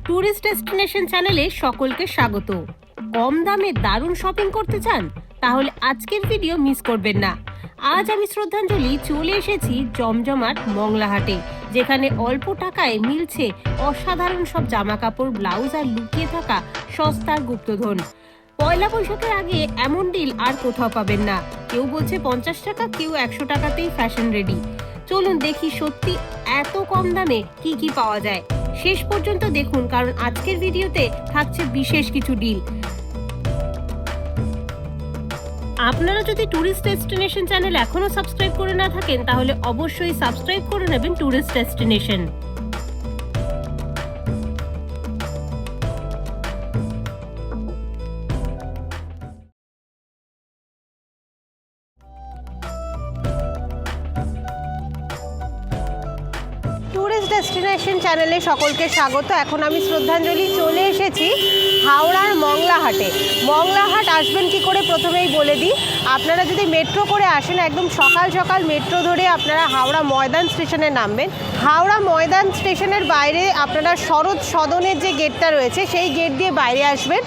Tourist destination চ্যানেলে সকলকে স্বাগত। কম দামে দারুণ শপিং করতে চান? তাহলে আজকের ভিডিও মিস করবেন না। আজ আমি শ্রদ্ধাঞ্জলি চলে এসেছি জমজমাট মংলাহাটে, যেখানে অল্প টাকায় মিলছে অসাধারণ সব জামা কাপড়, ব্লাউজ আর লুকিয়ে থাকা সস্তার গুপ্তধন। পয়লা বৈশাখের আগে এমন ডিল আর কোথাও পাবেন না। কেউ বলছে 50 টাকা, কেউ 100 টাকাতেই ফ্যাশন রেডি। চলুন দেখি সত্যি এত কম দামে কি কি পাওয়া যায়। শেষ পর্যন্ত দেখুন, কারণ আজকের ভিডিওতে থাকছে বিশেষ কিছু ডিল। আপনারা যদি ট্যুরিস্ট ডেস্টিনেশন চ্যানেল এখনো সাবস্ক্রাইব করে না থাকেন, তাহলে অবশ্যই সাবস্ক্রাইব করে নেবেন ট্যুরিস্ট ডেস্টিনেশন। ট্যুরিস্ট ডেস্টিনেশন চ্যানেলে সকলকে স্বাগত। এখন আমি শ্রদ্ধাঞ্জলি চলে এসেছি হাওড়ার মংলাহাটে। মংলাহাট আসবেন কি করে প্রথমেই বলে দিই। আপনারা যদি মেট্রো করে আসেন, একদম সকাল সকাল মেট্রো ধরে আপনারা হাওড়া ময়দান স্টেশনে নামবেন। হাওড়া ময়দান স্টেশনের বাইরে আপনারা শরৎ সদনের যে গেটটা রয়েছে সেই গেট দিয়ে বাইরে আসবেন।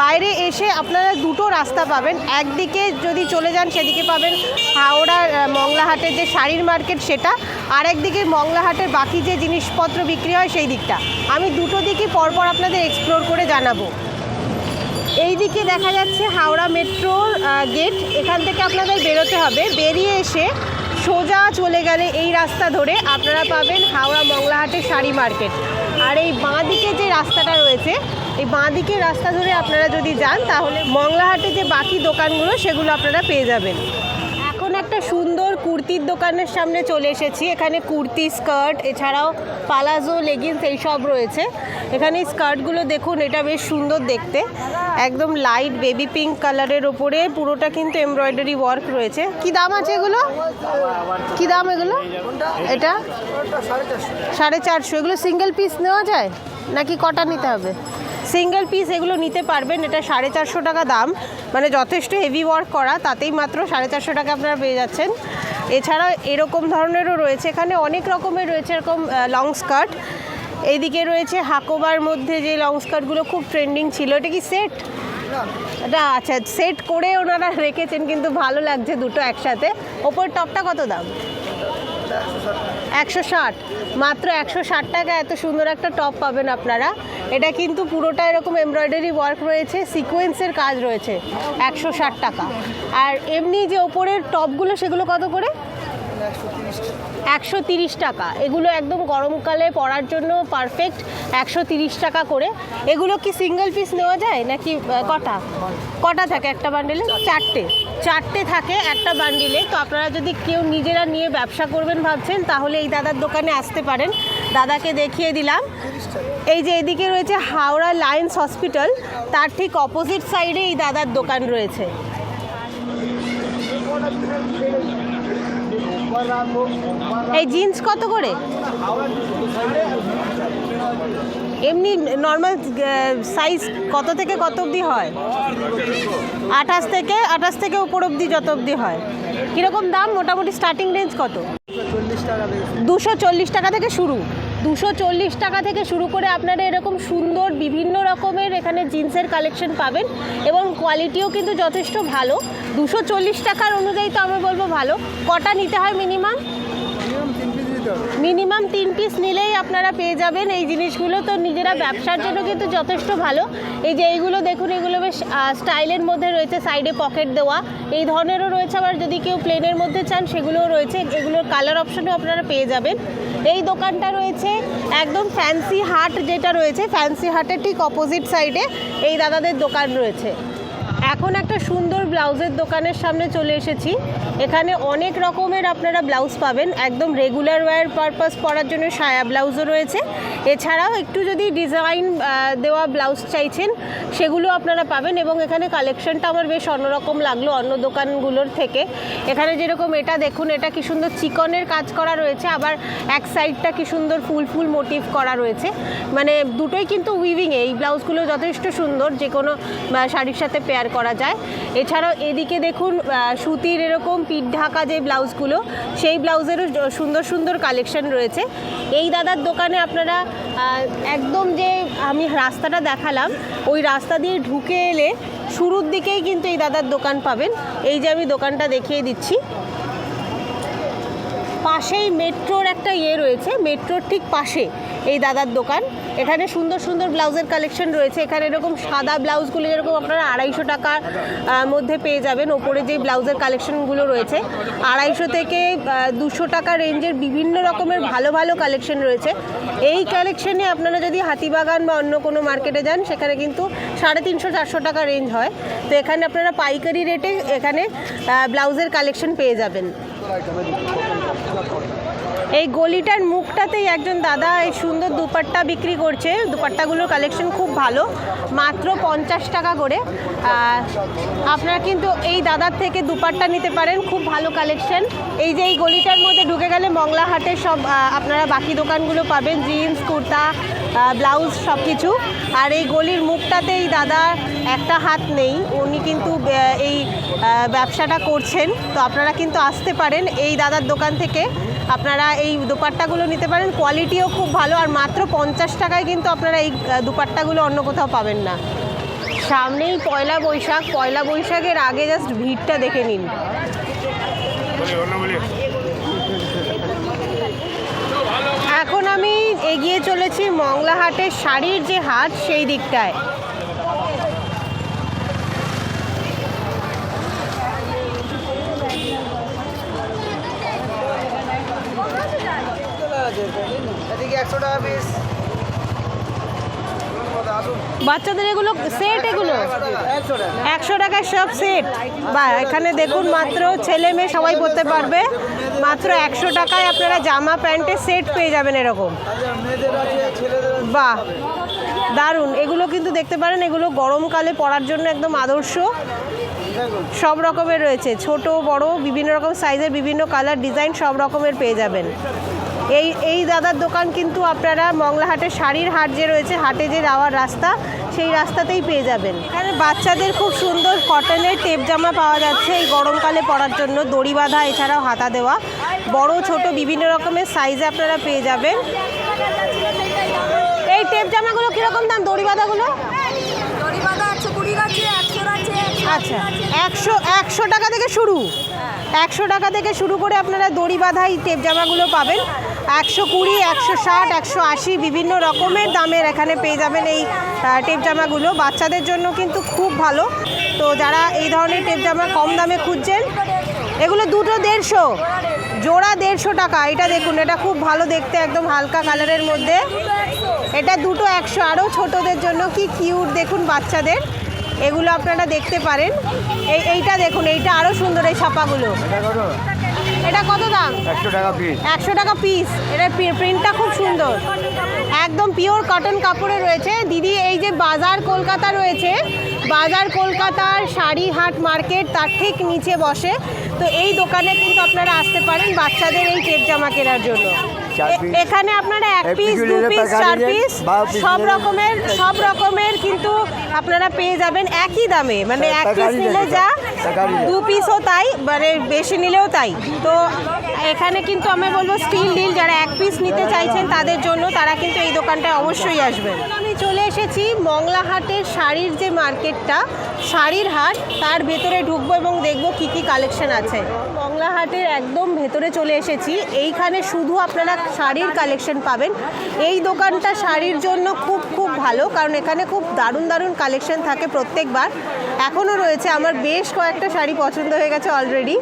বাইরে এসে আপনারা দুটো রাস্তা পাবেন। একদিকে যদি চলে যান সেদিকে পাবেন হাওড়ার মংলাহাটের যে শাড়ির মার্কেট সেটা, আর একদিকে মংলাহাটের বাকি যে জিনিসপত্র বিক্রি হয় সেই দিকটা। আমি দুটো দিকই পরপর আপনাদের এক্সপ্লোর করে জানাবো। এই দিকে দেখা যাচ্ছে হাওড়া মেট্রোর গেট। এখান থেকে আপনাদের বেরোতে হবে। বেরিয়ে এসে সোজা চলে গেলে এই রাস্তা ধরে আপনারা পাবেন হাওড়া মংলাহাটের শাড়ি মার্কেট। আর এই বাঁ দিকে যে রাস্তাটা রয়েছে, এই বাঁ দিকের রাস্তা ধরে আপনারা যদি যান তাহলে মংলাহাটে যে বাকি দোকানগুলো সেগুলো আপনারা পেয়ে যাবেন। এখন একটা সুন্দর কুর্তির দোকানের সামনে চলে এসেছি। এখানে কুর্তি, স্কার্ট, এছাড়াও পালাজো, লেগিংস এইসব রয়েছে। এখানে স্কার্টগুলো দেখুন, এটা বেশ সুন্দর দেখতে, একদম লাইট বেবি পিঙ্ক কালারের ওপরে পুরোটা কিন্তু এমব্রয়ডারি ওয়ার্ক রয়েছে। কি দাম আছে এগুলো? কি দাম এগুলো? এটা 450। এগুলো সিঙ্গেল পিস নেওয়া যায় নাকি কটা নিতে হবে? সিঙ্গেল পিস এগুলো নিতে পারবেন। এটা 450 টাকা দাম, মানে যথেষ্ট হেভি ওয়ার্ক করা, তাতেই মাত্র 450 টাকা আপনারা পেয়ে যাচ্ছেন। এছাড়া এরকম ধরনেরও রয়েছে, এখানে অনেক রকমের রয়েছে। এরকম লং স্কার্ট, এইদিকে রয়েছে হাকোবার মধ্যে যে লং স্কার্টগুলো খুব ট্রেন্ডিং ছিল। এটা কি সেট? এটা আচ্ছা, সেট করে ওনারা রেখেছেন, কিন্তু ভালো লাগছে দুটো একসাথে। ওপর টপটা কত দাম? 160। মাত্র 160 টাকা এত সুন্দর একটা টপ পাবেন আপনারা। এটা কিন্তু পুরোটা এরকম এমব্রয়ডারি ওয়ার্ক রয়েছে, সিকোয়েন্সের কাজ রয়েছে। 160 টাকা। আর এমনি যে ওপরের টপগুলো সেগুলো কত করে? 130 টাকা। এগুলো একদম গরমকালে পরার জন্য পারফেক্ট। 130 টাকা করে। এগুলো কি সিঙ্গেল পিস নেওয়া যায় নাকি কটা থাকে একটা বান্ডিলে? চারটে থাকে একটা বান্ডিলে। তো আপনারা যদি কেউ নিজেরা নিয়ে ব্যবসা করবেন ভাবছেন, তাহলে এই দাদার দোকানে আসতে পারেন। দাদাকে দেখিয়ে দিলাম। এই যে এদিকে রয়েছে হাওড়া লায়ন্স হসপিটাল, তার ঠিক অপোজিট সাইডে এই দাদার দোকান রয়েছে। এই জিন্স কত করে? এমনি নর্মাল সাইজ কত থেকে কত অবধি হয়? 28 থেকে উপর অবধি যত অবধি হয়। কীরকম দাম মোটামুটি স্টার্টিং রেঞ্জ কত? 240 টাকা থেকে শুরু। 240 টাকা থেকে শুরু করে আপনারা এরকম সুন্দর বিভিন্ন রকমের এখানে জিন্সের কালেকশন পাবেন, এবং কোয়ালিটিও কিন্তু যথেষ্ট ভালো। 240 টাকার অনুযায়ী তো আমি বলবো ভালো। কটা নিতে হয় মিনিমাম? মিনিমাম 3 পিস নিলেই আপনারা পেয়ে যাবেন এই জিনিসগুলো। তো নিজেরা ব্যবসার জন্য কিন্তু যথেষ্ট ভালো। এই যে এইগুলো দেখুন, এগুলো বেশ স্টাইলের মধ্যে রয়েছে, সাইডে পকেট দেওয়া এই ধরনেরও রয়েছে। আবার যদি কেউ প্লেনের মধ্যে চান সেগুলোও রয়েছে। এগুলোর কালার অপশনও আপনারা পেয়ে যাবেন। এই দোকানটা রয়েছে একদম ফ্যান্সি হাট, যেটা রয়েছে ফ্যান্সি হাটের ঠিক অপোজিট সাইডে এই দাদাদের দোকান রয়েছে। এখন একটা সুন্দর ব্লাউজের দোকানের সামনে চলে এসেছি। এখানে অনেক রকমের আপনারা ব্লাউজ পাবেন। একদম রেগুলার ওয়্যার পারপাস পরার জন্য সায়া ব্লাউজও রয়েছে। এছাড়াও একটু যদি ডিজাইন দেওয়া ব্লাউজ চাইছেন সেগুলো আপনারা পাবেন। এবং এখানে কালেকশনটা আমার বেশ অন্যরকম লাগলো অন্য দোকানগুলোর থেকে। এখানে যেরকম এটা দেখুন, এটা কি সুন্দর চিকনের কাজ করা রয়েছে, আবার এক সাইডটা কি সুন্দর ফুল মোটিভ করা রয়েছে। মানে দুটোই কিন্তু উইভিংয়ে। এই ব্লাউজগুলো যথেষ্ট সুন্দর, যে কোনো শাড়ির সাথে পেয়ার করা যায়। এছাড়াও এদিকে দেখুন সুতির এরকম পিঠ ঢাকা যে ব্লাউজগুলো, সেই ব্লাউজেরও সুন্দর সুন্দর কালেকশন রয়েছে। এই দাদার দোকানে আপনারা একদম যে আমি রাস্তাটা দেখালাম ওই রাস্তা দিয়ে ঢুকে এলে শুরুর দিকেই কিন্তু এই দাদার দোকান পাবেন। এই যে আমি দোকানটা দেখিয়ে দিচ্ছি, পাশেই মেট্রোর একটা রয়েছে, মেট্রোর ঠিক পাশে এই দাদার দোকান। এখানে সুন্দর সুন্দর ব্লাউজের কালেকশন রয়েছে। এখানে এরকম সাদা ব্লাউজগুলো যেরকম আপনারা 250 টাকার মধ্যে পেয়ে যাবেন। ওপরে যে ব্লাউজের কালেকশনগুলো রয়েছে 250 থেকে 200 টাকা রেঞ্জের বিভিন্ন রকমের ভালো ভালো কালেকশন রয়েছে। এই কালেকশনে আপনারা যদি হাতিবাগান বা অন্য কোনো মার্কেটে যান সেখানে কিন্তু 350-400 টাকা রেঞ্জ হয়। তো এখানে আপনারা পাইকারি রেটে এখানে ব্লাউজের কালেকশন পেয়ে যাবেন। এই গলিটার মুখটাতেই একজন দাদা এই সুন্দর দুপাট্টা বিক্রি করছে। দুপাট্টাগুলোর কালেকশন খুব ভালো, মাত্র 50 টাকা করে। আপনারা কিন্তু এই দাদার থেকে দুপাট্টা নিতে পারেন, খুব ভালো কালেকশন। এই যে এই গলিটার মধ্যে ঢুকে গেলে মংলা হাটের সব আপনারা বাকি দোকানগুলো পাবেন, জিন্স, কুর্তা, ব্লাউজ সব কিছু। আর এই গলির মুখটাতে এই দাদা একটা হাত নেই, উনি কিন্তু এই ব্যবসাটা করছেন। তো আপনারা কিন্তু আসতে পারেন এই দাদার দোকান থেকে, আপনারা এই দুপাট্টাগুলো নিতে পারেন। কোয়ালিটিও খুব ভালো, আর মাত্র 50 টাকায় কিন্তু আপনারা এই দুপাট্টাগুলো অন্য কোথাও পাবেন না। সামনেই পয়লা বৈশাখ, পয়লা বৈশাখের আগে জাস্ট ভিড়টা দেখে নিন। এখন আমি এগিয়ে চলেছি মংলা হাটের শাড়ির যে হাট সেই দিকটায়। বাচ্চাদের এগুলো সেট, এগুলো 100 টাকার সব সেট। বা এখানে দেখুন মাত্র ছেলে মেয়ে সবাই পরতে পারবে, মাত্র 100 টাকায় আপনারা জামা প্যান্টের সেট পেয়ে যাবেন এরকম। বাহ, দারুণ। এগুলো কিন্তু দেখতে পারেন, এগুলো গরমকালে পরার জন্য একদম আদর্শ। সব রকমের রয়েছে, ছোট বড় বিভিন্ন রকম সাইজের, বিভিন্ন কালার ডিজাইন সব রকমের পেয়ে যাবেন। এই দাদার দোকান কিন্তু আপনারা মংলা হাটের শাড়ির হাট যে রয়েছে, হাটে যে যাওয়ার রাস্তা, সেই রাস্তাতেই পেয়ে যাবেন। এখানে বাচ্চাদের খুব সুন্দর কটনের টেপ জামা পাওয়া যাচ্ছে এই গরমকালে পরার জন্য, দড়ি বাঁধা, এছাড়াও হাতা দেওয়া, বড় ছোট বিভিন্ন রকমের সাইজে আপনারা পেয়ে যাবেন। এই টেপ জামাগুলো কীরকম দাম? দড়ি বাঁধাগুলো আচ্ছা 100 টাকা থেকে শুরু, 100 টাকা থেকে শুরু করে আপনারা দড়ি বাঁধা এই টেপ জামাগুলো পাবেন। 120, 160, 180 বিভিন্ন রকমের দামের এখানে পেয়ে যাবেন এই টেপ জামাগুলো। বাচ্চাদের জন্য কিন্তু খুব ভালো। তো যারা এই ধরনের টেপ জামা কম দামে খুঁজছেন, এগুলো দুটো 150, জোড়া 150 টাকা। এটা দেখুন, এটা খুব ভালো দেখতে, একদম হালকা কালারের মধ্যে। এটা দুটো 100। আরও ছোটদের জন্য কি কিউট দেখুন বাচ্চাদের, এগুলো আপনারা দেখতে পারেন। এইটা দেখুন, এইটা আরও সুন্দর, এই ছাপাগুলো। এটা কত দাম? 100 টাকা পিস। 100 টাকা পিস। এটার প্রিন্টটা খুব সুন্দর, একদম পিওর কটন কাপড়ে রয়েছে। দিদি, এই যে বাজার কলকাতা রয়েছে, বাজার কলকাতার শাড়ি হাট মার্কেট তার ঠিক নিচে বসে। তো এই দোকানে কিন্তু আপনারা আসতে পারেন বাচ্চাদের এই টেপ জামা কেনার জন্য। এখানে আপনারা 1 পিস, 2 পিস, 4 পিস সব রকমের কিন্তু আপনারা পেয়ে যাবেন একই দামে। মানে 1 পিস নিলে যা, 2 পিসও তাই, মানে বেশি নিলেও তাই। তো এখানে কিন্তু আমি বলবো স্টিল ডিল, যারা 1 পিস নিতে চাইছেন তাদের জন্য, তারা কিন্তু এই দোকানটায় অবশ্যই আসবেন। আমি চলে এসেছি মংলা হাটের শাড়ির যে মার্কেটটা, শাড়ির হাট, তার ভেতরে ঢুকবো এবং দেখবো কি কি কালেকশন আছে। মংলা হাটের একদম ভেতরে চলে এসেছি। এইখানে শুধু আপনারা শাড়ির কালেকশন পাবেন। এই দোকানটা শাড়ির জন্য খুব খুব ভালো, কারণ এখানে খুব দারুণ দারুণ কালেকশন থাকে প্রত্যেকবার। এখনও রয়েছে, আমার বেশ কয়েকটা শাড়ি পছন্দ হয়ে গেছে অলরেডি।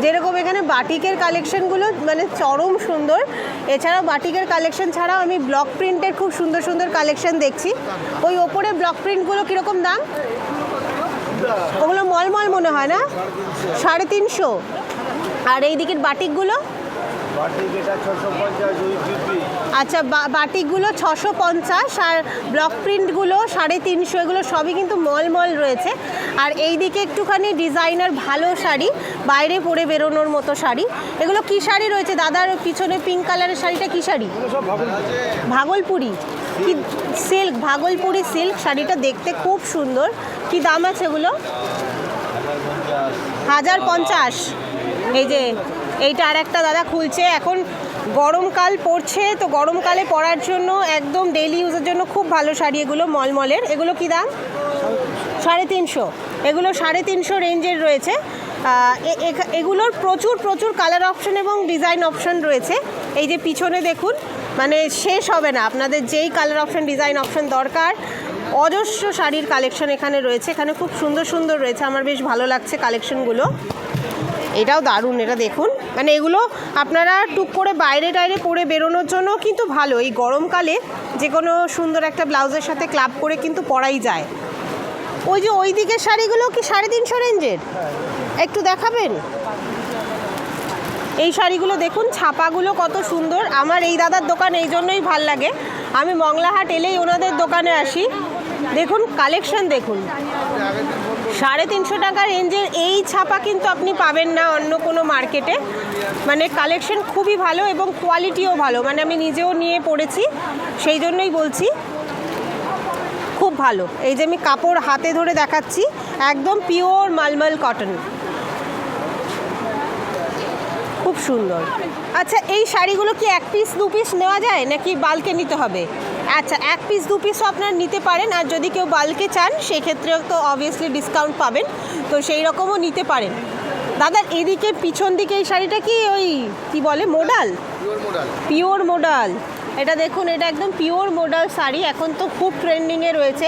যেরকম এখানে বাটিকের কালেকশনগুলো মানে চরম সুন্দর। এছাড়াও বাটিকের কালেকশন ছাড়াও আমি ব্লক প্রিন্টের খুব সুন্দর সুন্দর কালেকশন দেখছি। ওই ওপরে ব্লক প্রিন্টগুলো কীরকম দাম? ওগুলো মলমল মনে হয় না? 350। আর এই দিকের বাটিকগুলো? আচ্ছা, বাটিকগুলো 650, আর ব্লক প্রিন্টগুলো 350। এগুলো সবই কিন্তু মলমল রয়েছে। আর এই দিকে একটুখানি ডিজাইনার ভালো শাড়ি, বাইরে পরে বেরোনোর মতো শাড়ি। এগুলো কি শাড়ি রয়েছে? দাদার পিছনে পিঙ্ক কালারের শাড়িটা কি শাড়ি? ভাগলপুরি। কি সিল্ক, ভাগলপুরি সিল্ক, শাড়িটা দেখতে খুব সুন্দর। কি দাম আছে এগুলো? 1050। এই যে এইটা আর একটা দাদা খুলছে। এখন গরমকাল পড়ছে, তো গরমকালে পরার জন্য একদম ডেইলি ইউজের জন্য খুব ভালো শাড়ি এগুলো, মলমলের। এগুলো কি দাম? 350। এগুলো 350 রেঞ্জের রয়েছে। এগুলোর প্রচুর প্রচুর কালার অপশন এবং ডিজাইন অপশন রয়েছে। এই যে পিছনে দেখুন, মানে শেষ হবে না। আপনাদের যেই কালার অপশন, ডিজাইন অপশন দরকার, অজস্র শাড়ির কালেকশন এখানে রয়েছে। এখানে খুব সুন্দর সুন্দর রয়েছে, আমার বেশ ভালো লাগছে কালেকশনগুলো। এটাও দারুণ, এটা দেখুন। মানে এগুলো আপনারা টুক করে বাইরে টাইরে পরে বেরোনোর জন্য কিন্তু ভালো। এই গরমকালে যে কোনো সুন্দর একটা ব্লাউজের সাথে ক্লাব করে কিন্তু পরাই যায়। ওই যে ওই দিকের শাড়িগুলো কি 350 রেঞ্জের? একটু দেখাবেন? এই শাড়িগুলো দেখুন, ছাপাগুলো কত সুন্দর। আমার এই দাদার দোকান এই জন্যই ভাল লাগে, আমি মংলাহাট এলেই ওনাদের দোকানে আসি। দেখুন কালেকশন দেখুন, 350 টাকা রেঞ্জের এই ছাপা কিন্তু আপনি পাবেন না অন্য কোনো মার্কেটে। মানে কালেকশন খুবই ভালো এবং কোয়ালিটিও ভালো। মানে আমি নিজেও নিয়ে পড়েছি, সেই জন্যই বলছি খুব ভালো। এই যে আমি কাপড় হাতে ধরে দেখাচ্ছি, একদম পিওর মালমল কটন, খুব সুন্দর। আচ্ছা, এই শাড়িগুলো কি 1 পিস 2 পিস নেওয়া যায় নাকি বাল্কে নিতে হবে? আচ্ছা, 1 পিস 2 পিসও আপনারা নিতে পারেন। আর যদি কেউ বাল্কে চান সেক্ষেত্রেও তো অবভিয়াসলি ডিসকাউন্ট পাবেন, তো সেই রকমও নিতে পারেন। দাদা এদিকে পিছন দিকে এই শাড়িটা কি ওই কি বলে, মোডাল? Pure modal. এটা দেখুন, এটা একদম পিওর মোডাল শাড়ি। এখন তো খুব ট্রেন্ডিংয়ে রয়েছে,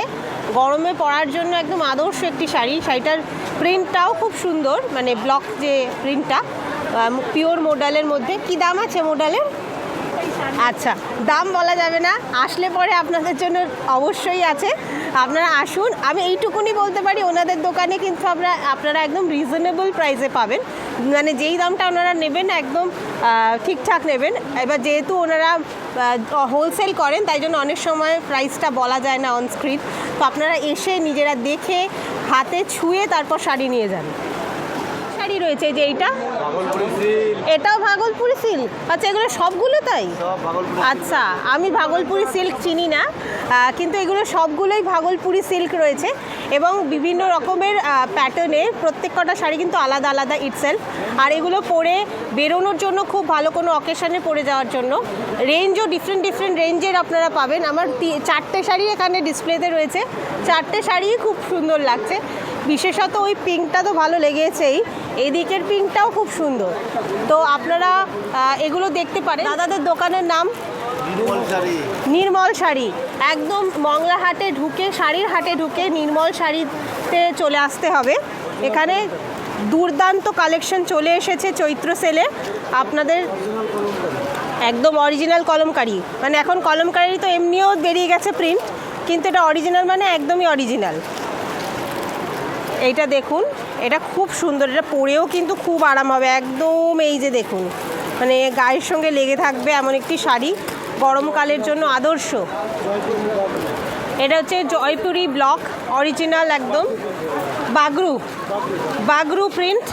গরমে পরার জন্য একদম আদর্শ একটি শাড়ি। শাড়িটার প্রিন্টটাও খুব সুন্দর, মানে ব্লক যে প্রিন্টটা, পিওর মোডালের মধ্যে। কি দাম আছে মোডালের? আচ্ছা, দাম বলা যাবে না, আসলে পরে আপনাদের জন্য অবশ্যই আছে, আপনারা আসুন। আমি এইটুকুনি বলতে পারি, ওনাদের দোকানে কিন্তু আপনারা একদম রিজনেবল প্রাইসে পাবেন। মানে যেই দামটা ওনারা নেবেন একদম ঠিকঠাক নেবেন। এবার যেহেতু ওনারা হোলসেল করেন, তাই জন্য অনেক সময় প্রাইসটা বলা যায় না অন স্ক্রিন। তো আপনারা এসে নিজেরা দেখে হাতে ছুঁয়ে তারপর শাড়ি নিয়ে যান। শাড়ি রয়েছে যে এইটা, এটাও ভাগলপুরি সিল্ক। আচ্ছা, এগুলো সবগুলো তাই? আচ্ছা, আমি ভাগলপুরি সিল্ক চিনি না, কিন্তু এগুলো সবগুলোই ভাগলপুরি সিল্ক রয়েছে এবং বিভিন্ন রকমের প্যাটার্নে। প্রত্যেকটা শাড়ি কিন্তু আলাদা আলাদা ইটসেলফ। আর এগুলো পরে বেরোনোর জন্য খুব ভালো, কোনো অকেশনে পরে যাওয়ার জন্য। রেঞ্জও ডিফারেন্ট ডিফারেন্ট রেঞ্জের আপনারা পাবেন। আমার 4টে শাড়ি এখানে ডিসপ্লেতে রয়েছে, 4টে শাড়ি খুব সুন্দর লাগছে। বিশেষত ওই পিঙ্কটা তো ভালো লেগেছেই, এই দিকের পিঙ্কটাও খুব সুন্দর। তো আপনারা এগুলো দেখতে পারেন। দাদাদের দোকানের নাম নির্মল শাড়ি। একদম মংলাহাটে ঢুকে, শাড়ির হাটে ঢুকে নির্মল শাড়িতে চলে আসতে হবে। এখানে দুর্দান্ত কালেকশন চলে এসেছে চৈত্র সেলে। আপনাদের একদম অরিজিনাল কলমকারি, মানে এখন কলমকারি তো এমনিও বেরিয়ে গেছে প্রিন্ট, কিন্তু এটা অরিজিনাল, মানে একদমই অরিজিনাল। এইটা দেখুন, এটা খুব সুন্দর, এটা পরেও কিন্তু খুব আরাম হবে একদম। এই যে দেখুন, মানে গায়ের সঙ্গে লেগে থাকবে এমন একটি শাড়ি, গরমকালের জন্য আদর্শ। এটা হচ্ছে জয়পুরি ব্লক, অরিজিনাল একদম বাগরু প্রিন্ট।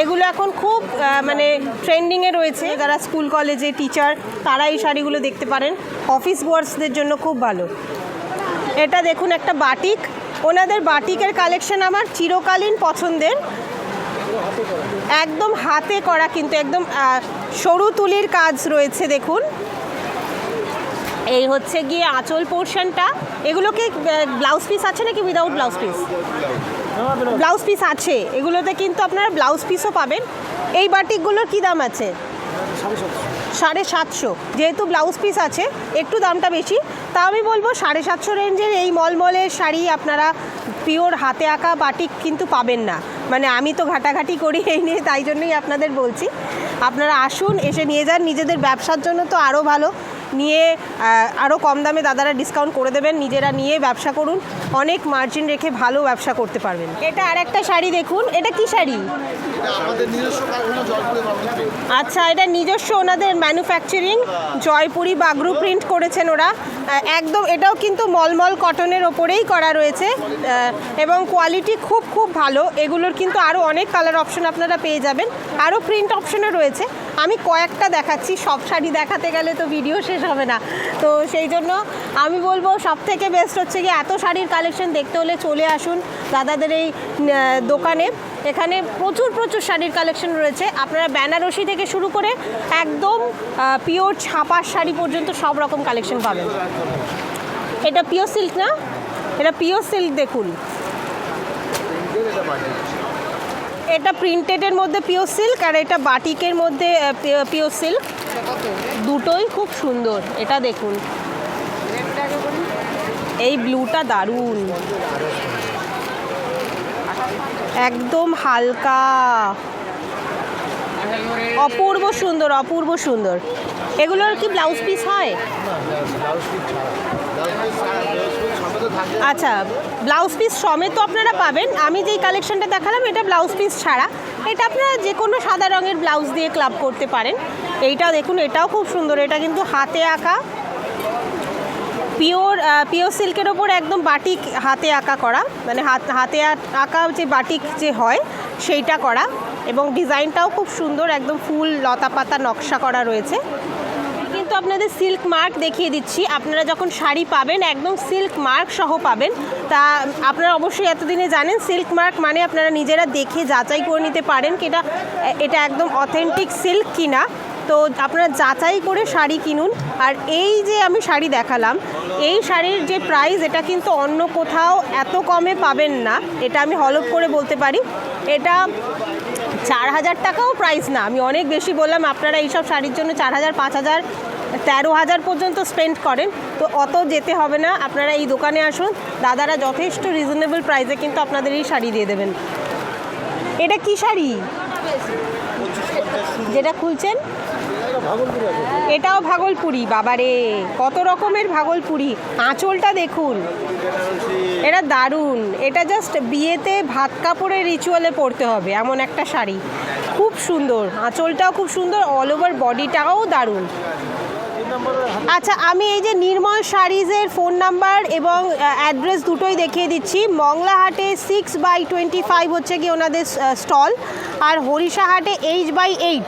এগুলো এখন খুব মানে ট্রেন্ডিংয়ে রয়েছে। যারা স্কুল কলেজে টিচার, তারা এই শাড়িগুলো দেখতে পারেন। অফিস ওয়ার্কসদের জন্য খুব ভালো। এটা দেখুন একটা বাটিক, ওনাদের বাটিকের কালেকশন আমার চিরকালীন পছন্দের। একদম হাতে করা, কিন্তু একদম সরু তুলির কাজ রয়েছে দেখুন। এই হচ্ছে গিয়ে আঁচল পোর্শনটা। এগুলোকে ব্লাউজ পিস আছে নাকি without blouse piece? Blouse piece আছে, এগুলোতে কিন্তু আপনারা ব্লাউজ পিসও পাবেন। এই বাটিকগুলোর কি দাম আছে? 750। যেহেতু ব্লাউজ পিস আছে একটু দামটা বেশি, তা আমি বলবো 750 রেঞ্জের এই মলমলের শাড়ি আপনারা পিওর হাতে আঁকা বাটিক কিন্তু পাবেন না। মানে আমি তো ঘাটাঘাটি করি এই নিয়ে, তাই জন্যই আপনাদের বলছি। আপনারা আসুন, এসে নিয়ে যান। নিজেদের ব্যবসার জন্য তো আরও ভালো, নিয়ে আরও কম দামে দাদারা ডিসকাউন্ট করে দেবেন। নিজেরা নিয়ে ব্যবসা করুন, অনেক মার্জিন রেখে ভালো ব্যবসা করতে পারবেন। এটা আর একটা শাড়ি দেখুন, এটা কি শাড়ি? আচ্ছা, এটা নিজস্ব ওনাদের ম্যানুফ্যাকচারিং, জয়পুরি বাগরু প্রিন্ট করেছেন ওরা একদম। এটাও কিন্তু মলমল কটনের ওপরেই করা রয়েছে এবং কোয়ালিটি খুব খুব ভালো। এগুলোর কিন্তু আরও অনেক কালার অপশন আপনারা পেয়ে যাবেন, আরও প্রিন্ট অপশনও রয়েছে। আমি কয়েকটা দেখাচ্ছি, সব শাড়ি দেখাতে গেলে তো ভিডিও শেষ হবে না। তো সেই জন্য আমি বলবো সব থেকে বেস্ট হচ্ছে কি এত শাড়ির কালেকশন দেখতে হলে চলে আসুন দাদাদের এই দোকানে। এখানে প্রচুর শাড়ির কালেকশন রয়েছে। আপনারা বেনারসি থেকে শুরু করে একদম পিওর ছাপার শাড়ি পর্যন্ত সব রকম কালেকশন পাবেন। এটা পিওর সিল্ক না? এটা পিওর সিল্ক দেখুন, এটা প্রিন্টেডের মধ্যে পিওর সিল্ক আর এটা বাটিকের মধ্যে পিওর সিল্ক, দুটোই খুব সুন্দর। এটা দেখুন, এই ব্লুটা দারুণ, একদম হালকা, অপূর্ব সুন্দর, অপূর্ব সুন্দর। এগুলোর কি ব্লাউজ পিস হয়? আচ্ছা, ব্লাউজ পিস সমেত আপনারা পাবেন। আমি যেই কালেকশনটা দেখালাম এটা ব্লাউজ পিস ছাড়া। এটা আপনারা যে কোনো সাদা রঙের ব্লাউজ দিয়ে ক্লাব করতে পারেন। এইটা দেখুন, এটাও খুব সুন্দর। এটা কিন্তু হাতে আঁকা পিওর সিল্কের ওপর একদম বাটিক হাতে আঁকা করা, মানে হাতে আঁকা যে বাটিক যে হয় সেইটা করা, এবং ডিজাইনটাও খুব সুন্দর, একদম ফুল লতা পাতা নকশা করা রয়েছে। কিন্তু আপনাদের সিল্ক মার্ক দেখিয়ে দিচ্ছি, আপনারা যখন শাড়ি পাবেন একদম সিল্ক মার্ক সহ পাবেন। তা আপনারা অবশ্যই এতদিনে জানেন সিল্ক মার্ক মানে আপনারা নিজেরা দেখে যাচাই করে নিতে পারেন কি এটা একদম অথেন্টিক সিল্ক কিনা। তো আপনারা যাচাই করে শাড়ি কিনুন। আর এই যে আমি শাড়ি দেখালাম, এই শাড়ির যে প্রাইস, এটা কিন্তু অন্য কোথাও এত কমে পাবেন না, এটা আমি হলফ করে বলতে পারি। এটা 4000 টাকাও প্রাইস না, আমি অনেক বেশি বললাম। আপনারা এইসব শাড়ির জন্য 4000, 5000, 13000 পর্যন্ত স্পেন্ড করেন, তো অত যেতে হবে না। আপনারা এই দোকানে আসুন, দাদারা যথেষ্ট রিজনেবল প্রাইসে কিন্তু আপনাদের এই শাড়ি দিয়ে দেবেন। এটা কি শাড়ি যেটা খুলছেন? এটাও ভাগলপুরি। বাবারে, কত রকমের ভাগলপুরি। আঁচলটা দেখুন, এটা দারুণ। এটা জাস্ট বিয়েতে ভাত কাপড়ের রিচুয়ালে পরতে হবে এমন একটা শাড়ি, খুব সুন্দর। আঁচলটাও খুব সুন্দর, অল ওভার বডিটাও দারুণ। আচ্ছা, আমি এই যে নির্মল শাড়িজের ফোন নাম্বার এবং অ্যাড্রেস দুটোই দেখিয়ে দিচ্ছি। মংলাহাটে 6/25 হচ্ছে কি ওনাদের স্টল, আর হরিষাহাটে H/8।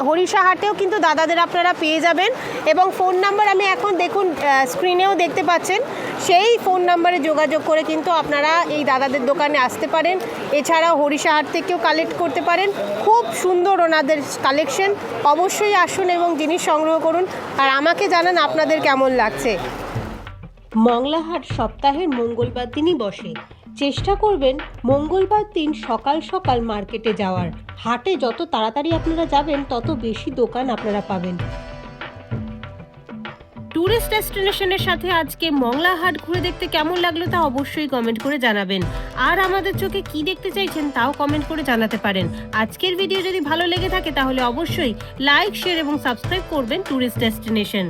হরিষাহাটেও কিন্তু দাদাদের আপনারা পেয়ে যাবেন। এবং ফোন নাম্বার আমি এখন দেখুন স্ক্রিনেও দেখতে পাচ্ছেন, সেই ফোন নাম্বারে যোগাযোগ করে কিন্তু আপনারা এই দাদাদের দোকানে আসতে পারেন। এছাড়াও হরিষাহাট থেকেও কালেক্ট করতে পারেন। খুব সুন্দর ওনাদের কালেকশন। অবশ্যই আসুন এবং জিনিস সংগ্রহ করুন, আর আমাকে জানান আপনাদের কেমন লাগছে। মংলাহাট সপ্তাহের মঙ্গলবার দিনই বসে। চেষ্টা করবেন মঙ্গলবার দিন সকাল সকাল মার্কেটে যাওয়ার। হাটে যত তাড়াতাড়ি আপনারা যাবেন তত বেশি দোকান আপনারা পাবেন। ট্যুরিস্ট ডেস্টিনেশনের সাথে আজকে মংলা হাট ঘুরে দেখতে কেমন লাগলো তা অবশ্যই কমেন্ট করে জানাবেন। আর আমাদের চোখে কি দেখতে চাইছেন তাও কমেন্ট করে জানাতে পারেন। আজকের ভিডিও যদি ভালো লেগে থাকে তাহলে অবশ্যই লাইক, শেয়ার এবং সাবস্ক্রাইব করবেন ট্যুরিস্ট ডেস্টিনেশন।